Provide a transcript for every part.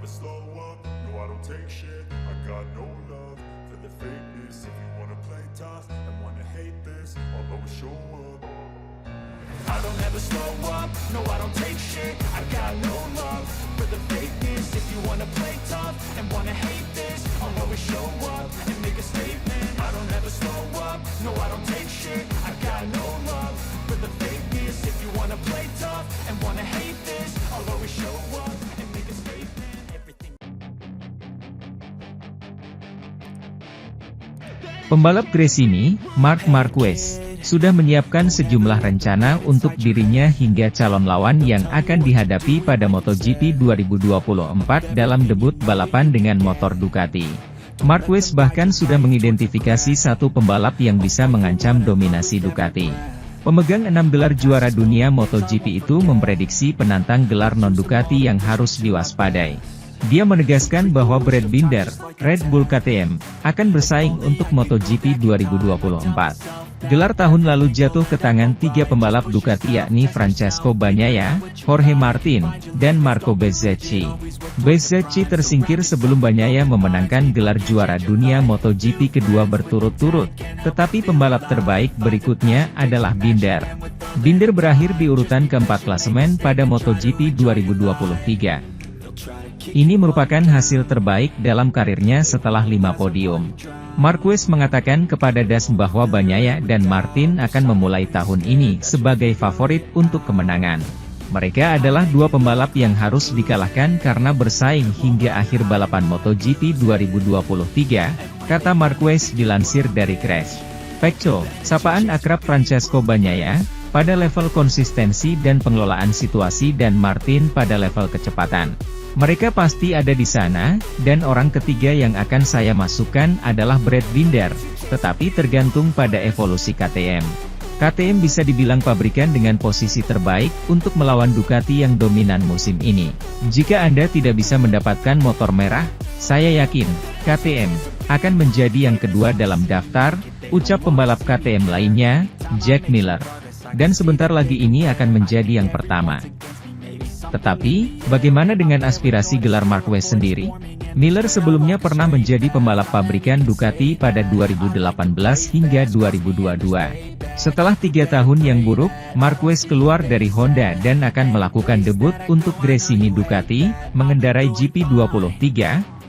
never slow up, no I don't take shit. I got no love for the fakeness. If you wanna play tough and wanna hate this, I'll always show up. I don't ever slow up, no I don't take shit. I got no love for the fakeness. If you wanna play tough and wanna hate this, I'll always show up and make a statement. I don't ever slow up, no I don't take shit. I got no love for the fakeness. If you wanna play tough and wanna hate this, I'll always show up and make a statement. Everything. Pembalap Gresini, Marc Marquez, sudah menyiapkan sejumlah rencana untuk dirinya hingga calon lawan yang akan dihadapi pada MotoGP 2024 dalam debut balapan dengan motor Ducati. Marquez bahkan sudah mengidentifikasi satu pembalap yang bisa mengancam dominasi Ducati. Pemegang 6 gelar juara dunia MotoGP itu memprediksi penantang gelar non-Ducati yang harus diwaspadai. Dia menegaskan bahwa Brad Binder, Red Bull KTM, akan bersaing untuk MotoGP 2024. Gelar tahun lalu jatuh ke tangan 3 pembalap Ducati yakni Francesco Bagnaia, Jorge Martin, dan Marco Bezzecchi. Bezzecchi tersingkir sebelum Bagnaia memenangkan gelar juara dunia MotoGP kedua berturut-turut, tetapi pembalap terbaik berikutnya adalah Binder. Binder berakhir di urutan keempat klasemen pada MotoGP 2023. Ini merupakan hasil terbaik dalam karirnya setelah 5 podium. Marquez mengatakan kepada DAS bahwa Bagnaia dan Martin akan memulai tahun ini sebagai favorit untuk kemenangan. Mereka adalah 2 pembalap yang harus dikalahkan karena bersaing hingga akhir balapan MotoGP 2023, kata Marquez dilansir dari Crash. Pecco, sapaan akrab Francesco Bagnaia, pada level konsistensi dan pengelolaan situasi dan Martin pada level kecepatan. Mereka pasti ada di sana, dan orang ketiga yang akan saya masukkan adalah Brad Binder, tetapi tergantung pada evolusi KTM. KTM bisa dibilang pabrikan dengan posisi terbaik untuk melawan Ducati yang dominan musim ini. Jika Anda tidak bisa mendapatkan motor merah, saya yakin, KTM akan menjadi yang kedua dalam daftar, ucap pembalap KTM lainnya, Jack Miller. Dan sebentar lagi ini akan menjadi yang pertama. Tetapi, bagaimana dengan aspirasi gelar Marquez sendiri? Miller sebelumnya pernah menjadi pembalap pabrikan Ducati pada 2018 hingga 2022. Setelah 3 tahun yang buruk, Marquez keluar dari Honda dan akan melakukan debut untuk Gresini Ducati, mengendarai GP23,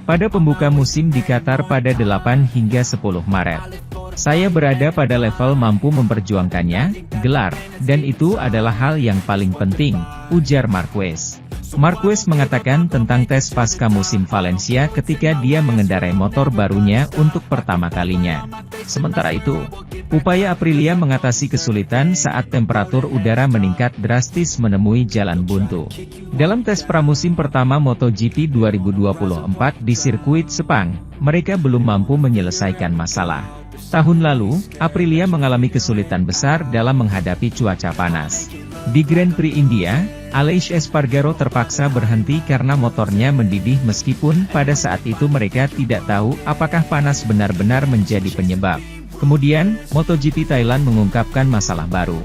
pada pembuka musim di Qatar pada 8 hingga 10 Maret. Saya berada pada level mampu memperjuangkannya, gelar, dan itu adalah hal yang paling penting, ujar Marquez. Marquez mengatakan tentang tes pasca musim Valencia ketika dia mengendarai motor barunya untuk pertama kalinya. Sementara itu, upaya Aprilia mengatasi kesulitan saat temperatur udara meningkat drastis menemui jalan buntu. Dalam tes pramusim pertama MotoGP 2024 di sirkuit Sepang, mereka belum mampu menyelesaikan masalah. Tahun lalu, Aprilia mengalami kesulitan besar dalam menghadapi cuaca panas. Di Grand Prix India, Aleix Espargaro terpaksa berhenti karena motornya mendidih meskipun pada saat itu mereka tidak tahu apakah panas benar-benar menjadi penyebab. Kemudian, MotoGP Thailand mengungkapkan masalah baru.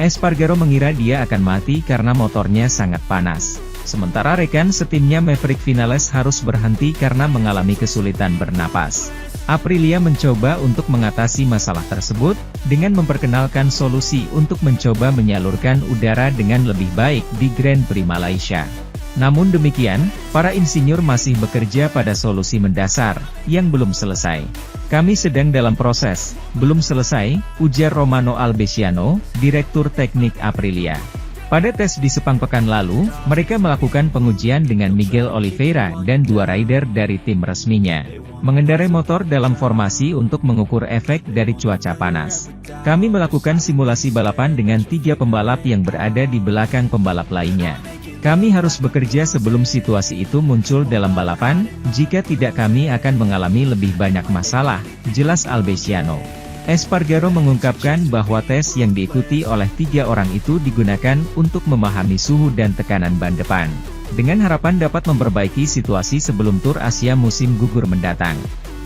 Espargaro mengira dia akan mati karena motornya sangat panas. Sementara rekan setimnya Maverick Vinales harus berhenti karena mengalami kesulitan bernapas. Aprilia mencoba untuk mengatasi masalah tersebut, dengan memperkenalkan solusi untuk mencoba menyalurkan udara dengan lebih baik di Grand Prix Malaysia. Namun demikian, para insinyur masih bekerja pada solusi mendasar, yang belum selesai. Kami sedang dalam proses, belum selesai, ujar Romano Albesiano, Direktur Teknik Aprilia. Pada tes di Sepang pekan lalu, mereka melakukan pengujian dengan Miguel Oliveira dan 2 rider dari tim resminya. Mengendarai motor dalam formasi untuk mengukur efek dari cuaca panas. Kami melakukan simulasi balapan dengan 3 pembalap yang berada di belakang pembalap lainnya. Kami harus bekerja sebelum situasi itu muncul dalam balapan, jika tidak kami akan mengalami lebih banyak masalah, jelas Albesiano. Espargaro mengungkapkan bahwa tes yang diikuti oleh 3 orang itu digunakan untuk memahami suhu dan tekanan ban depan, dengan harapan dapat memperbaiki situasi sebelum Tour Asia musim gugur mendatang.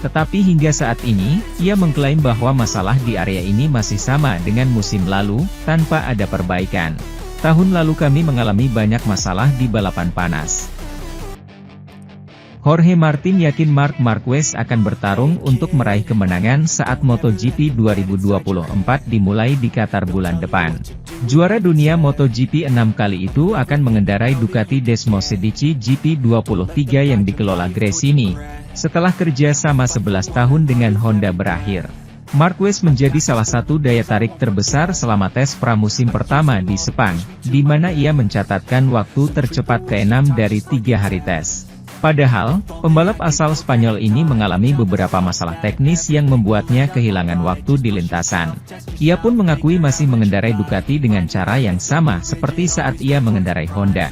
Tetapi hingga saat ini, ia mengklaim bahwa masalah di area ini masih sama dengan musim lalu, tanpa ada perbaikan. Tahun lalu kami mengalami banyak masalah di balapan panas. Jorge Martin yakin Marc Marquez akan bertarung untuk meraih kemenangan saat MotoGP 2024 dimulai di Qatar bulan depan. Juara dunia MotoGP 6 kali itu akan mengendarai Ducati Desmosedici GP23 yang dikelola Gresini, setelah kerja sama 11 tahun dengan Honda berakhir. Marquez menjadi salah satu daya tarik terbesar selama tes pramusim pertama di Sepang, di mana ia mencatatkan waktu tercepat ke-6 dari 3 hari tes. Padahal, pembalap asal Spanyol ini mengalami beberapa masalah teknis yang membuatnya kehilangan waktu di lintasan. Ia pun mengakui masih mengendarai Ducati dengan cara yang sama seperti saat ia mengendarai Honda.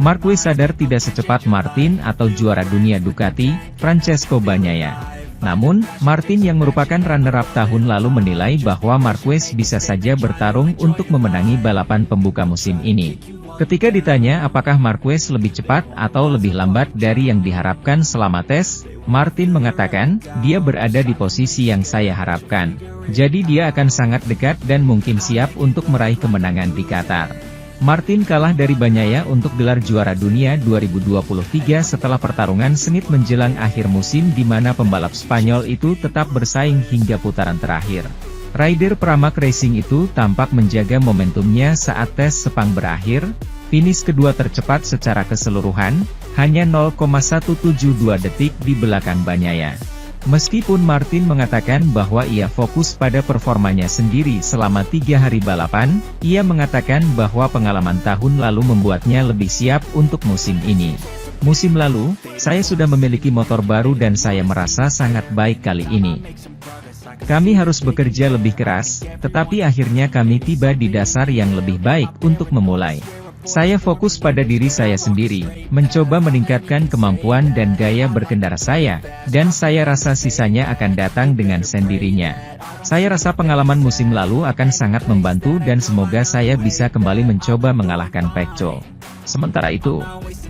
Marquez sadar tidak secepat Martin atau juara dunia Ducati, Francesco Bagnaia. Namun, Martin yang merupakan runner-up tahun lalu menilai bahwa Marquez bisa saja bertarung untuk memenangi balapan pembuka musim ini. Ketika ditanya apakah Marquez lebih cepat atau lebih lambat dari yang diharapkan selama tes, Martin mengatakan, dia berada di posisi yang saya harapkan. Jadi dia akan sangat dekat dan mungkin siap untuk meraih kemenangan di Qatar. Martin kalah dari Bagnaia untuk gelar juara dunia 2023 setelah pertarungan sengit menjelang akhir musim di mana pembalap Spanyol itu tetap bersaing hingga putaran terakhir. Rider Pramac Racing itu tampak menjaga momentumnya saat tes Sepang berakhir, finish kedua tercepat secara keseluruhan, hanya 0,172 detik di belakang Bagnaia. Meskipun Martin mengatakan bahwa ia fokus pada performanya sendiri selama 3 hari balapan, ia mengatakan bahwa pengalaman tahun lalu membuatnya lebih siap untuk musim ini. Musim lalu, saya sudah memiliki motor baru dan saya merasa sangat baik kali ini. Kami harus bekerja lebih keras, tetapi akhirnya kami tiba di dasar yang lebih baik untuk memulai. Saya fokus pada diri saya sendiri, mencoba meningkatkan kemampuan dan gaya berkendara saya, dan saya rasa sisanya akan datang dengan sendirinya. Saya rasa pengalaman musim lalu akan sangat membantu dan semoga saya bisa kembali mencoba mengalahkan Pecco. Sementara itu,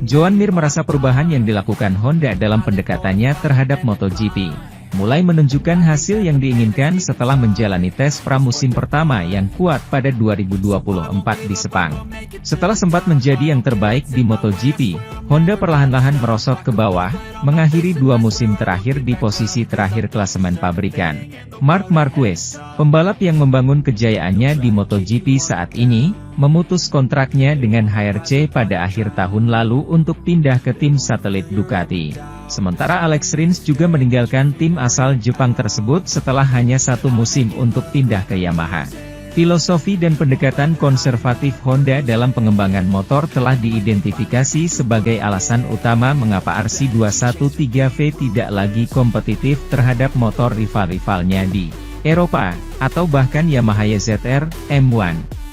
Joan Mir merasa perubahan yang dilakukan Honda dalam pendekatannya terhadap MotoGP mulai menunjukkan hasil yang diinginkan setelah menjalani tes pramusim pertama yang kuat pada 2024 di Sepang. Setelah sempat menjadi yang terbaik di MotoGP, Honda perlahan-lahan merosot ke bawah, mengakhiri 2 musim terakhir di posisi terakhir klasemen pabrikan. Marc Marquez, pembalap yang membangun kejayaannya di MotoGP saat ini, memutus kontraknya dengan HRC pada akhir tahun lalu untuk pindah ke tim satelit Ducati. Sementara Alex Rins juga meninggalkan tim asal Jepang tersebut setelah hanya 1 musim untuk pindah ke Yamaha. Filosofi dan pendekatan konservatif Honda dalam pengembangan motor telah diidentifikasi sebagai alasan utama mengapa RC213V tidak lagi kompetitif terhadap motor rival-rivalnya di Eropa, atau bahkan Yamaha YZR M1.